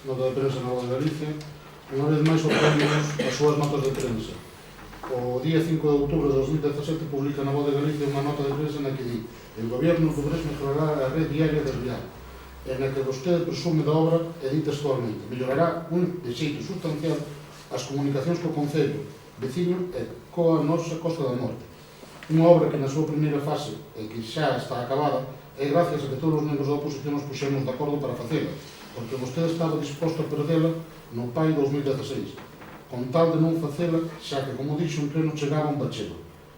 nota de prensa na Voz de Galicia. Unha vez máis sorprendemos as súas notas de prensa. O día 5 de outubro de 2017 publica na Voz de Galicia unha nota de prensa na que di: el gobierno do Brés mejorará a red diaria de Rial, en a que vostede presume da obra e di textualmente: mellorará de xeito sustancial as comunicacións co Concello, veciño e coa nosa Costa da Morte. Unha obra que na súa primeira fase e que xa está acabada é gracias a que todos os membros da oposición nos puxemos de acordo para facela, porque vostede estaba disposto a perdela no PAI 2016, con tal de non facela, xa que, como dixo, en pleno chegaba un bachelo.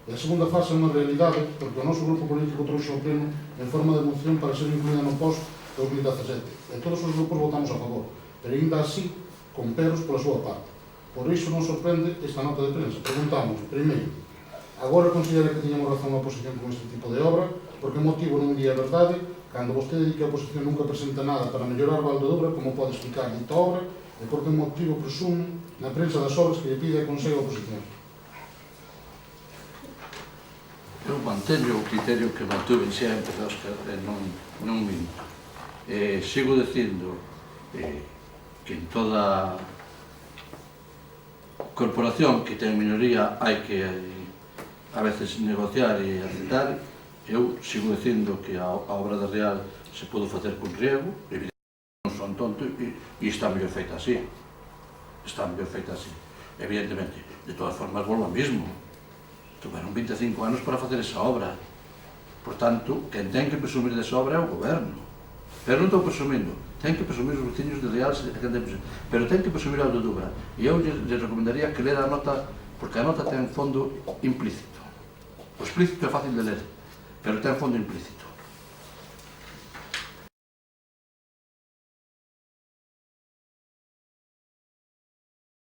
E a segunda fase é unha realidade, porque o noso grupo político trouxe ao pleno en forma de moción para ser incluída no POS 2017, e todos os grupos votamos a favor, pero ainda así, con peros pola súa parte. Por iso non sorprende esta nota de prensa. Preguntamos, primeiro, agora considera que tiñamos razón a oposición con este tipo de obra? Por que motivo non di a verdade? Cando vostede di que a oposición nunca presenta nada para mellorar o Val de Obra, como pode explicar dita obra? E por que motivo presume na prensa das obras que lle pide a Consello a oposición? Eu manteño o criterio que mantuve sempre, Óscar, non minto. Sigo dicindo que en toda corporación que ten minoría hai que a veces negociar e aceptar. Eu sigo dicindo que a obra de Real se pode facer con riego, evidentemente non son tonto e está mellor feita así. Está mellor feita así. Evidentemente, de todas formas, volvo ao mismo. Tuveron 25 anos para facer esa obra. Por tanto, quen ten que presumir desa obra é o goberno. Pero non estou presumindo. Ten que presumir os veciños de Real, pero ten que presumir a Dubra. E eu lle recomendaría que lera a nota, porque a nota ten fondo implícito. O explícito é fácil de ler, pero ten fondo implícito.